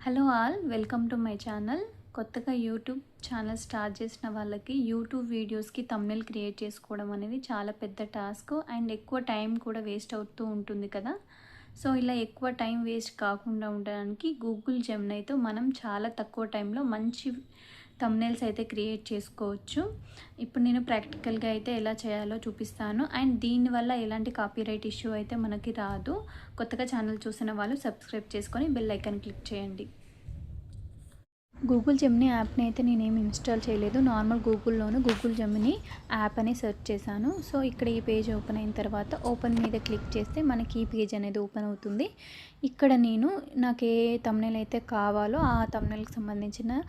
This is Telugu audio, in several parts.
Hello all, welcome to my channel. కొత్తగా యూట్యూబ్ ఛానల్ స్టార్ట్ చేసిన వాళ్ళకి యూట్యూబ్ వీడియోస్కి థంబ్నెయిల్ క్రియేట్ చేసుకోవడం అనేది చాలా పెద్ద టాస్క్ అండ్ ఎక్కువ టైం కూడా వేస్ట్ అవుతూ ఉంటుంది కదా. సో ఇలా ఎక్కువ టైం వేస్ట్ కాకుండా ఉండడానికి గూగుల్ జెమినైతో మనం చాలా తక్కువ టైంలో మంచి థంబ్నెయిల్స్ అయితే క్రియేట్ చేసుకోవచ్చు. ఇప్పుడు నేను ప్రాక్టికల్గా అయితే ఎలా చేయాలో చూపిస్తాను అండ్ దీనివల్ల ఎలాంటి కాపీరైట్ ఇష్యూ అయితే మనకి రాదు. కొత్తగా ఛానల్ చూసిన వాళ్ళు సబ్స్క్రైబ్ చేసుకొని బెల్ ఐకాన్ క్లిక్ చేయండి. గూగుల్ జెమినీ యాప్ని అయితే నేనేమి ఇన్స్టాల్ చేయలేదు. నార్మల్ గూగుల్ జెమినీ యాప్ అని సెర్చ్ చేశాను. సో ఇక్కడ ఈ పేజ్ ఓపెన్ అయిన తర్వాత ఓపెన్ మీద క్లిక్ చేస్తే మనకి ఈ పేజ్ అనేది ఓపెన్ అవుతుంది. ఇక్కడ నాకు ఏ థంబ్నెయిల్ అయితే కావాలో ఆ థంబ్నెయిల్కి సంబంధించిన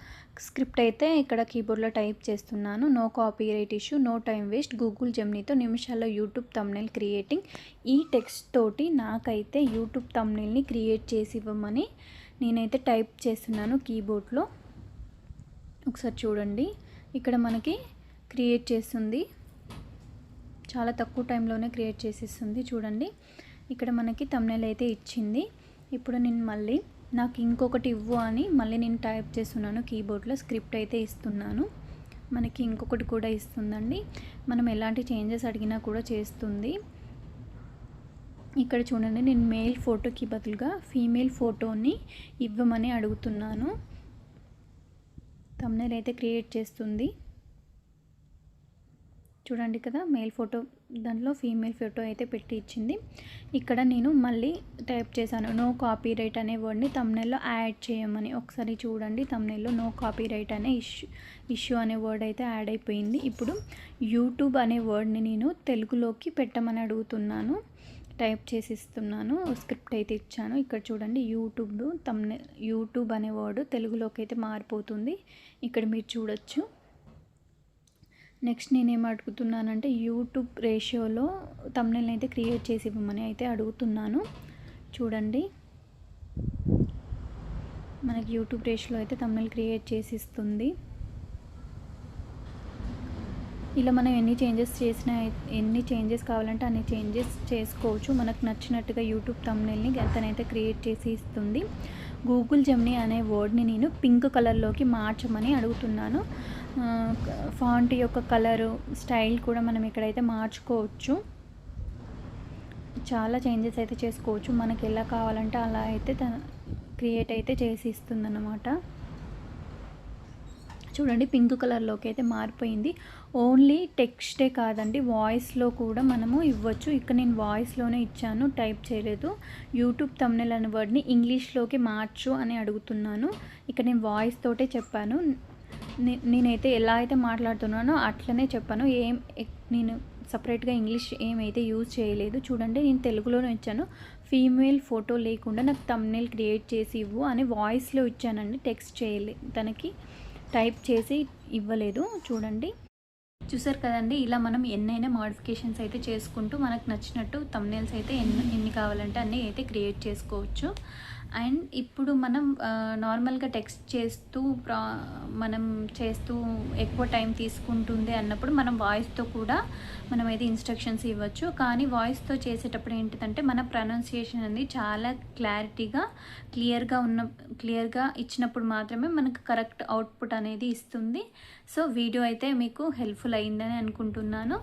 స్క్రిప్ట్ అయితే ఇక్కడ కీబోర్డ్లో టైప్ చేస్తున్నాను. No copyright issue, no time waste, Google జెమినీతో నిమిషాల్లో యూట్యూబ్ థంబ్నెయిల్ క్రియేటింగ్. ఈ టెక్స్ట్ తోటి నాకైతే యూట్యూబ్ థంబ్నెయిల్ని క్రియేట్ చేసి ఇవ్వమని నేనైతే టైప్ చేస్తున్నాను కీబోర్డ్లో. ఒకసారి చూడండి, ఇక్కడ మనకి క్రియేట్ చేస్తుంది. చాలా తక్కువ టైంలోనే క్రియేట్ చేసిస్తుంది. చూడండి, ఇక్కడ మనకి థంబ్నెయిల్ అయితే ఇచ్చింది. ఇప్పుడు నేను మళ్ళీ నాకు ఇంకొకటి ఇవ్వు అని మళ్ళీ నేను టైప్ చేస్తున్నాను కీబోర్డ్లో. స్క్రిప్ట్ అయితే ఇస్తున్నాను. మనకి ఇంకొకటి కూడా ఇస్తుందండి. మనం ఎలాంటి చేంజెస్ అడిగినా కూడా చేస్తుంది. ఇక్కడ చూడండి, నేను మేల్ ఫోటోకి బదులుగా ఫీమేల్ ఫోటోని ఇవ్వమని అడుగుతున్నాను. థంబ్నెయిల్ అయితే క్రియేట్ చేస్తుంది. చూడండి కదా, మేల్ ఫోటో దాంట్లో ఫీమేల్ ఫోటో అయితే పెట్టి ఇచ్చింది. ఇక్కడ నేను మళ్ళీ టైప్ చేశాను నో కాపీరైట్ అనే వర్డ్ని థంబ్నెయిల్లో యాడ్ చేయమని. ఒకసారి చూడండి, థంబ్నెయిల్లో నో కాపీరైట్ అనే ఇష్యూ అనే వర్డ్ అయితే యాడ్ అయిపోయింది. ఇప్పుడు యూట్యూబ్ అనే వర్డ్ని నేను తెలుగులోకి పెట్టమని అడుగుతున్నాను. టైప్ చేసి ఇస్తున్నాను. స్క్రిప్ట్ అయితే ఇచ్చాను. ఇక్కడ చూడండి, యూట్యూబ్ అనే వర్డ్ తెలుగులోకి అయితే మారిపోతుంది. ఇక్కడ మీరు చూడొచ్చు. నెక్స్ట్ నేనేం అడుగుతున్నానంటే యూట్యూబ్ రేషియోలో థంబ్నెయిల్ అయితే క్రియేట్ చేసి ఇవ్వమని అయితే అడుగుతున్నాను. చూడండి, మనకి యూట్యూబ్ రేషియోలో అయితే థంబ్నెయిల్ క్రియేట్ చేసి ఇస్తుంది. ఇలా మనం ఎన్ని చేంజెస్ కావాలంటే అన్ని చేంజెస్ చేసుకోవచ్చు. మనకు నచ్చినట్టుగా యూట్యూబ్ థంబ్నెయిల్ని తనైతే క్రియేట్ చేసి ఇస్తుంది. గూగుల్ జెమినీ అనే వర్డ్ని నేను పింక్ కలర్లోకి మార్చమని అడుగుతున్నాను. ఫాంట్ యొక్క కలరు, స్టైల్ కూడా మనం ఇక్కడైతే మార్చుకోవచ్చు. చాలా చేంజెస్ అయితే చేసుకోవచ్చు. మనకి ఎలా కావాలంటే అలా అయితే క్రియేట్ అయితే చేసి ఇస్తుంది అన్నమాట. చూడండి, పింక్ కలర్లోకి అయితే మారిపోయింది. ఓన్లీ టెక్స్టే కాదండి, వాయిస్లో కూడా మనము ఇవ్వచ్చు. ఇక్కడ నేను వాయిస్లోనే ఇచ్చాను, టైప్ చేయలేదు. యూట్యూబ్ థంబ్నెయిల్ అనే వర్డ్ని ఇంగ్లీష్లోకి మార్చు అని అడుగుతున్నాను. ఇక్కడ నేను వాయిస్ తోటే చెప్పాను. నేనైతే ఎలా అయితే మాట్లాడుతున్నానో అట్లనే చెప్పాను. నేను సపరేట్గా ఇంగ్లీష్ ఏమైతే యూజ్ చేయలేదు. చూడండి, నేను తెలుగులోనే ఇచ్చాను. ఫీమేల్ ఫోటో లేకుండా నాకు థంబ్నెయిల్ క్రియేట్ చేసి ఇవ్వు అని వాయిస్లో ఇచ్చానండి. టెక్స్ట్ చేయలేదు, తనకి టైప్ చేసి ఇవ్వలేదు. చూసారు కదండి, ఇలా మనం ఎన్నైనా మోడిఫికేషన్స్ అయితే చేసుకుంటూ మనకు నచ్చినట్టు థంబ్నెయిల్స్ అయితే ఎన్ని కావాలంటే అన్నీ అయితే క్రియేట్ చేసుకోవచ్చు. అండ్ ఇప్పుడు మనం నార్మల్గా టెక్స్ట్ చేస్తూ ఎక్కువ టైం తీసుకుంటుంది అన్నప్పుడు మనం వాయిస్తో కూడా మనమైతే ఇన్స్ట్రక్షన్స్ ఇవ్వచ్చు. కానీ వాయిస్తో చేసేటప్పుడు ఏంటిదంటే మన ప్రొనౌన్సియేషన్ అనేది చాలా క్లియర్గా ఇచ్చినప్పుడు మాత్రమే మనకు కరెక్ట్ అవుట్పుట్ అనేది ఇస్తుంది. సో వీడియో అయితే మీకు హెల్ప్ఫుల్ అయిందని అనుకుంటున్నాను.